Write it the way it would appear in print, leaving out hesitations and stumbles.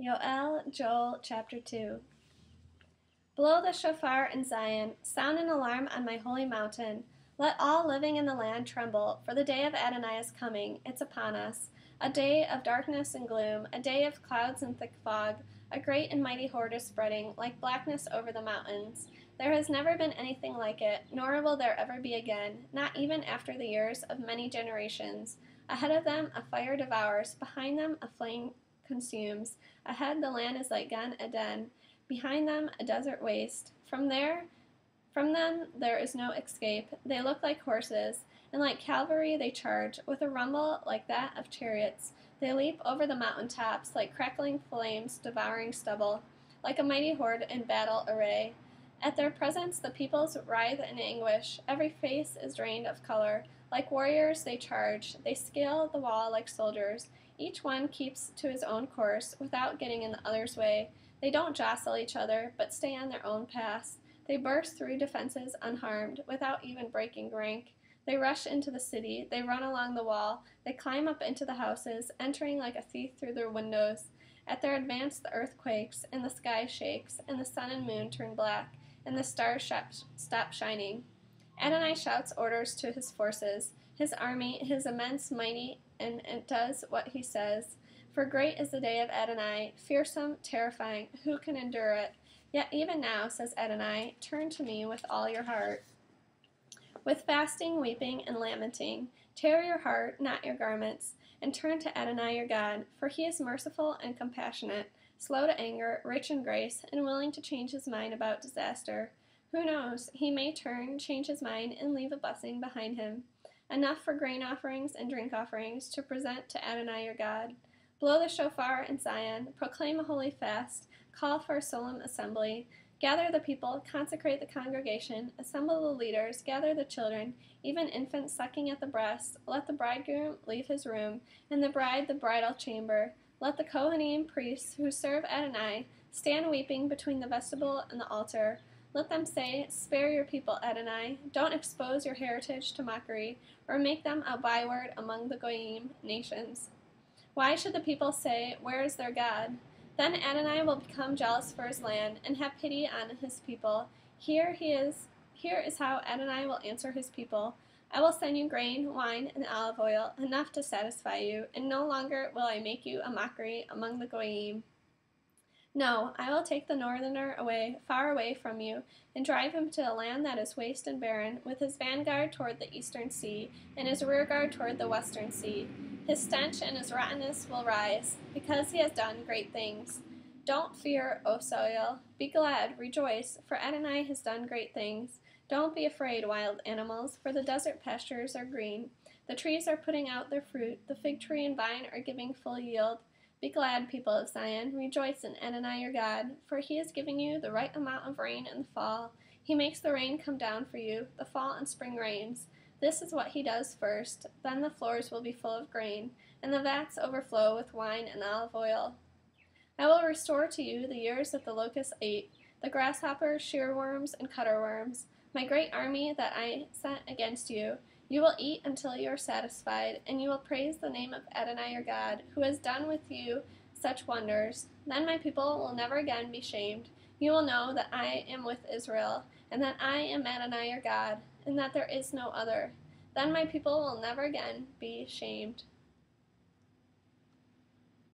Yoel, Joel, chapter 2. Blow the shofar in Zion, sound an alarm on my holy mountain. Let all living in the land tremble, for the day of Adonai is coming. It's upon us. A day of darkness and gloom, a day of clouds and thick fog. A great and mighty horde is spreading, like blackness over the mountains. There has never been anything like it, nor will there ever be again, not even after the years of many generations. Ahead of them a fire devours, behind them a flame consumes. Ahead the land is like Gan Eden, behind them a desert waste. From them there is no escape. They look like horses, and like cavalry they charge, with a rumble like that of chariots. They leap over the mountain tops, like crackling flames devouring stubble, like a mighty horde in battle array. At their presence the peoples writhe in anguish. Every face is drained of color. Like warriors they charge. They scale the wall like soldiers. Each one keeps to his own course, without getting in the other's way. They don't jostle each other, but stay on their own paths. They burst through defenses unharmed, without even breaking rank. They rush into the city. They run along the wall. They climb up into the houses, entering like a thief through their windows. At their advance the earth quakes, and the sky shakes, and the sun and moon turn black, and the stars stop shining. Adonai shouts orders to his forces, his army, his immense mighty, and it does what he says. For great is the day of Adonai, fearsome, terrifying, who can endure it? Yet even now, says Adonai, turn to me with all your heart. With fasting, weeping, and lamenting, tear your heart, not your garments, and turn to Adonai your God, for he is merciful and compassionate, slow to anger, rich in grace, and willing to change his mind about disaster. Who knows, he may turn, change his mind, and leave a blessing behind him, enough for grain offerings and drink offerings to present to Adonai your God. Blow the shofar in Zion, proclaim a holy fast, call for a solemn assembly. Gather the people, consecrate the congregation, assemble the leaders, gather the children, even infants sucking at the breast. Let the bridegroom leave his room, and the bride the bridal chamber. Let the Kohanim priests who serve Adonai stand weeping between the vestibule and the altar. Let them say, spare your people, Adonai. Don't expose your heritage to mockery, or make them a byword among the Goyim nations. Why should the people say, where is their God? Then Adonai will become jealous for his land, and have pity on his people. Here is how Adonai will answer his people. I will send you grain, wine, and olive oil, enough to satisfy you, and no longer will I make you a mockery among the Goyim. No, I will take the northerner away, far away from you, and drive him to a land that is waste and barren, with his vanguard toward the eastern sea, and his rearguard toward the western sea. His stench and his rottenness will rise, because he has done great things. Don't fear, O Soil. Be glad, rejoice, for Adonai has done great things. Don't be afraid, wild animals, for the desert pastures are green. The trees are putting out their fruit, the fig tree and vine are giving full yield. Be glad, people of Zion, rejoice in Adonai your God, for he is giving you the right amount of rain in the fall. He makes the rain come down for you, the fall and spring rains. This is what he does first. Then the floors will be full of grain, and the vats overflow with wine and olive oil. I will restore to you the years that the locust ate, the grasshoppers, shearworms, and cutterworms, my great army that I sent against you. You will eat until you are satisfied, and you will praise the name of Adonai your God, who has done with you such wonders. Then my people will never again be shamed. You will know that I am with Israel, and that I am Adonai your God, and that there is no other. Then my people will never again be shamed.